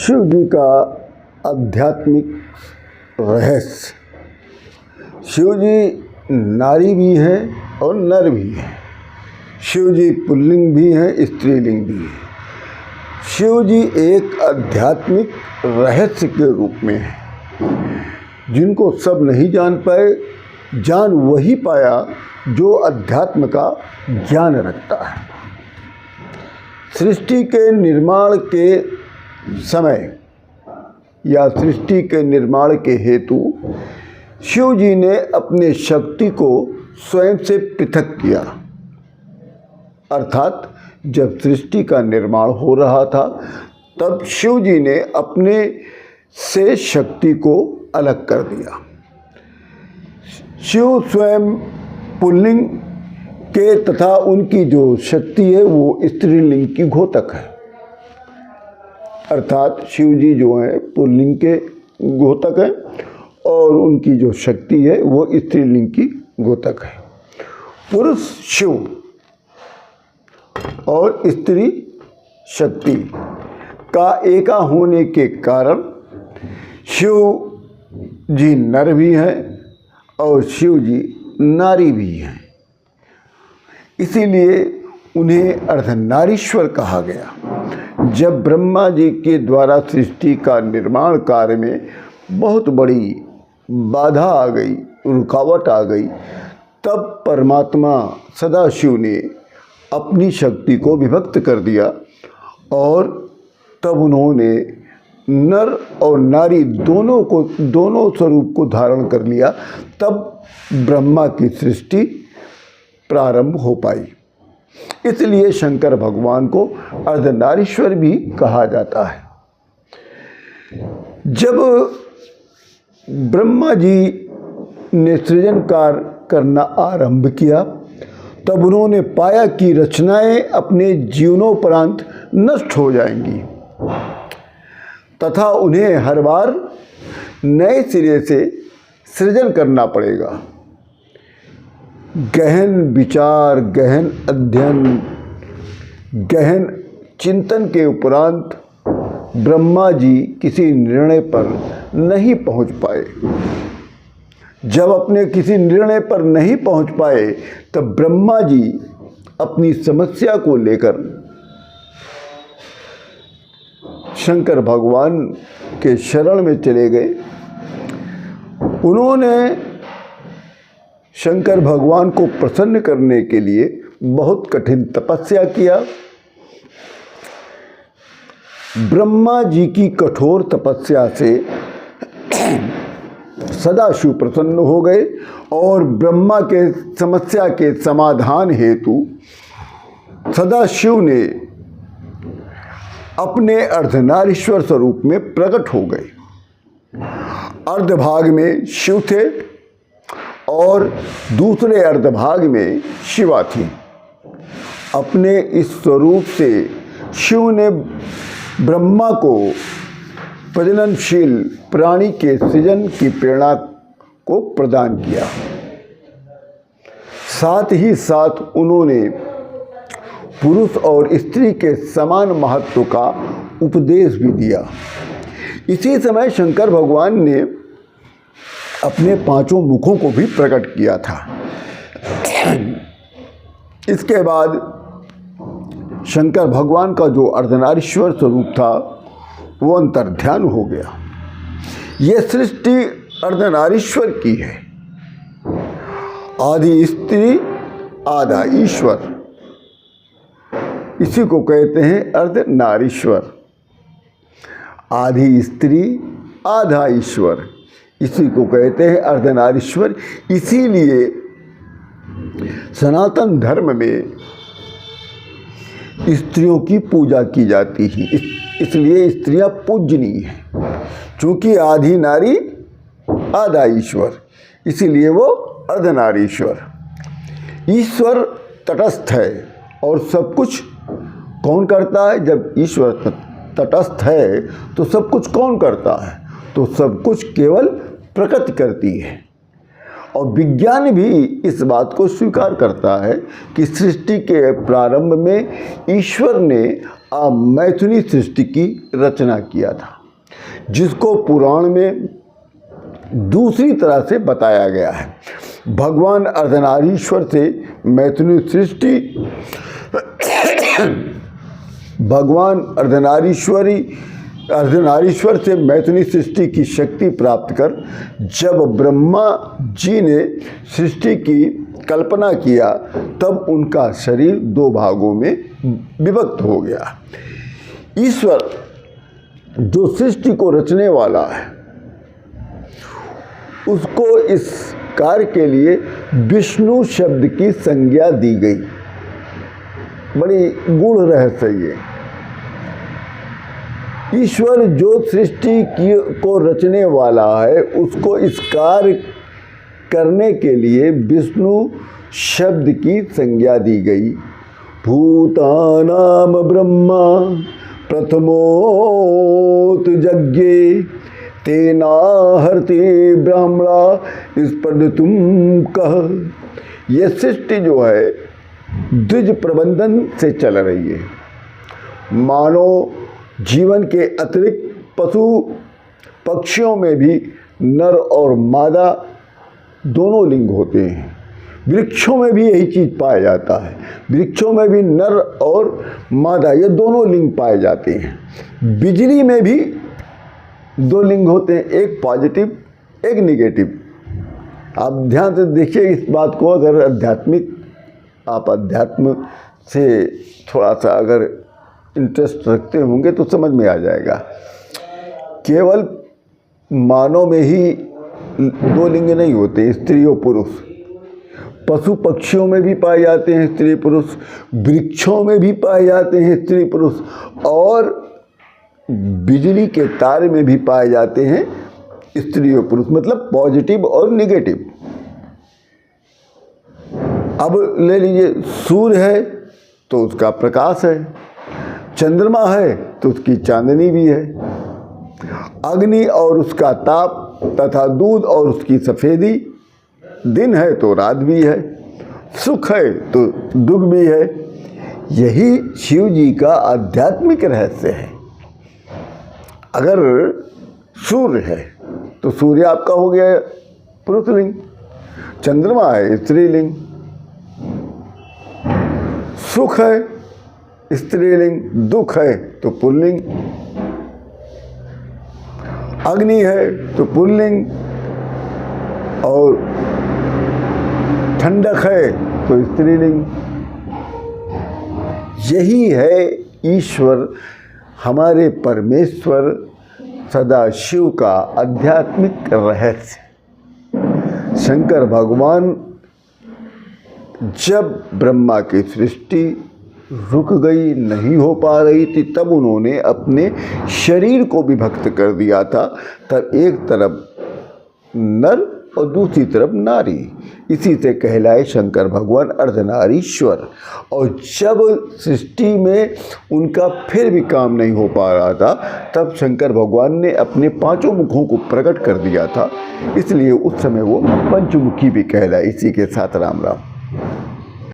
शिव जी का आध्यात्मिक रहस्य। शिव जी नारी भी है और नर भी है। शिव जी पुल्लिंग भी है, स्त्रीलिंग भी है। शिव जी एक आध्यात्मिक रहस्य के रूप में है, जिनको सब नहीं जान पाए। जान वही पाया जो अध्यात्म का ज्ञान रखता है। सृष्टि के निर्माण के समय या सृष्टि के निर्माण के हेतु शिव जी ने अपने शक्ति को स्वयं से पृथक किया। अर्थात जब सृष्टि का निर्माण हो रहा था तब शिव जी ने अपने से शक्ति को अलग कर दिया। शिव स्वयं पुल्लिंग के तथा उनकी जो शक्ति है वो स्त्रीलिंग की घोतक है। अर्थात शिव जी जो है पुल्लिंग के घोतक है और उनकी जो शक्ति है वो स्त्रीलिंग की घोतक है। पुरुष शिव और स्त्री शक्ति का एका होने के कारण शिव जी नर भी हैं और शिव जी नारी भी हैं। इसीलिए उन्हें अर्धनारीश्वर कहा गया। जब ब्रह्मा जी के द्वारा सृष्टि का निर्माण कार्य में बहुत बड़ी बाधा आ गई, रुकावट आ गई, तब परमात्मा सदाशिव ने अपनी शक्ति को विभक्त कर दिया और तब उन्होंने नर और नारी दोनों स्वरूप को धारण कर लिया। तब ब्रह्मा की सृष्टि प्रारंभ हो पाई। इसलिए शंकर भगवान को अर्धनारीश्वर भी कहा जाता है। जब ब्रह्मा जी ने सृजन कार्य करना आरंभ किया तब उन्होंने पाया कि रचनाएं अपने जीवनोपरांत नष्ट हो जाएंगी तथा उन्हें हर बार नए सिरे से सृजन करना पड़ेगा। गहन विचार, गहन अध्ययन, गहन चिंतन के उपरांत ब्रह्मा जी किसी निर्णय पर नहीं पहुंच पाए। जब अपने किसी निर्णय पर नहीं पहुंच पाए तब ब्रह्मा जी अपनी समस्या को लेकर शंकर भगवान के शरण में चले गए। उन्होंने शंकर भगवान को प्रसन्न करने के लिए बहुत कठिन तपस्या किया। ब्रह्मा जी की कठोर तपस्या से सदाशिव प्रसन्न हो गए और ब्रह्मा के समस्या के समाधान हेतु सदाशिव ने अपने अर्धनारीश्वर स्वरूप में प्रकट हो गए। अर्धभाग में शिव थे और दूसरे अर्धभाग में शिवा थी। अपने इस स्वरूप से शिव ने ब्रह्मा को प्रजननशील प्राणी के सृजन की प्रेरणा को प्रदान किया। साथ ही साथ उन्होंने पुरुष और स्त्री के समान महत्व का उपदेश भी दिया। इसी समय शंकर भगवान ने अपने पांचों मुखों को भी प्रकट किया था। इसके बाद शंकर भगवान का जो अर्धनारीश्वर स्वरूप था वो अंतर्ध्यान हो गया। ये सृष्टि अर्धनारीश्वर की है। आधी स्त्री आधा ईश्वर, इसी को कहते हैं अर्धनारीश्वर। आधी स्त्री आधा ईश्वर, इसी को कहते हैं अर्धनारीश्वर। इसीलिए सनातन धर्म में स्त्रियों की पूजा की जाती है। इसलिए स्त्रियां पूजनीय हैं। चूँकि आधी नारी आधा ईश्वर, इसीलिए वो अर्धनारीश्वर। ईश्वर तटस्थ है और सब कुछ कौन करता है? जब ईश्वर तटस्थ है तो सब कुछ कौन करता है? तो सब कुछ केवल प्रकृति करती है। और विज्ञान भी इस बात को स्वीकार करता है कि सृष्टि के प्रारंभ में ईश्वर ने मैथुनी सृष्टि की रचना किया था। जिसको पुराण में दूसरी तरह से बताया गया है। भगवान अर्धनारीश्वर से मैथुनी सृष्टि भगवान अर्धनारीश्वर से मैथुनी सृष्टि की शक्ति प्राप्त कर जब ब्रह्मा जी ने सृष्टि की कल्पना किया तब उनका शरीर दो भागों में विभक्त हो गया। ईश्वर जो सृष्टि को रचने वाला है उसको इस कार्य के लिए विष्णु शब्द की संज्ञा दी गई। बड़ी गूढ़ रहस्य ये। ईश्वर जो सृष्टि को रचने वाला है उसको इस कार्य करने के लिए विष्णु शब्द की संज्ञा दी गई। भूतानाम ब्रह्मा प्रथमोत यज्ञे तेना हरते ब्राह्मणा इस पर तुम कह। ये सृष्टि जो है द्विज प्रबंधन से चल रही है। मानव जीवन के अतिरिक्त पशु पक्षियों में भी नर और मादा दोनों लिंग होते हैं। वृक्षों में भी यही चीज़ पाया जाता है। वृक्षों में भी नर और मादा ये दोनों लिंग पाए जाते हैं। बिजली में भी दो लिंग होते हैं, एक पॉजिटिव एक निगेटिव। आप ध्यान से देखिए इस बात को। अगर आप अध्यात्म से थोड़ा सा अगर इंटरेस्ट रखते होंगे तो समझ में आ जाएगा। केवल मानव में ही दो लिंग नहीं होते, स्त्री और पुरुष। पशु पक्षियों में भी पाए जाते हैं स्त्री पुरुष, वृक्षों में भी पाए जाते हैं स्त्री पुरुष, और बिजली के तार में भी पाए जाते हैं स्त्री और पुरुष, मतलब पॉजिटिव और निगेटिव। अब ले लीजिए, सूर्य है तो उसका प्रकाश है, चंद्रमा है तो उसकी चांदनी भी है, अग्नि और उसका ताप तथा दूध और उसकी सफ़ेदी, दिन है तो रात भी है, सुख है तो दुख भी है। यही शिव जी का आध्यात्मिक रहस्य है। अगर सूर्य है तो सूर्य आपका हो गया पुरुषलिंग, चंद्रमा है स्त्रीलिंग, सुख है स्त्रीलिंग, दुख है तो पुल्लिंग, अग्नि है तो पुल्लिंग, और ठंडक है तो स्त्रीलिंग। यही है ईश्वर, हमारे परमेश्वर सदाशिव का आध्यात्मिक रहस्य। शंकर भगवान जब ब्रह्मा की सृष्टि रुक गई, नहीं हो पा रही थी, तब उन्होंने अपने शरीर को विभक्त कर दिया था। तब एक तरफ नर और दूसरी तरफ नारी, इसी से कहलाए शंकर भगवान अर्धनारीश्वर। और जब सृष्टि में उनका फिर भी काम नहीं हो पा रहा था, तब शंकर भगवान ने अपने पांचों मुखों को प्रकट कर दिया था, इसलिए उस समय वो पंचमुखी भी कहलाए। इसी के साथ राम राम।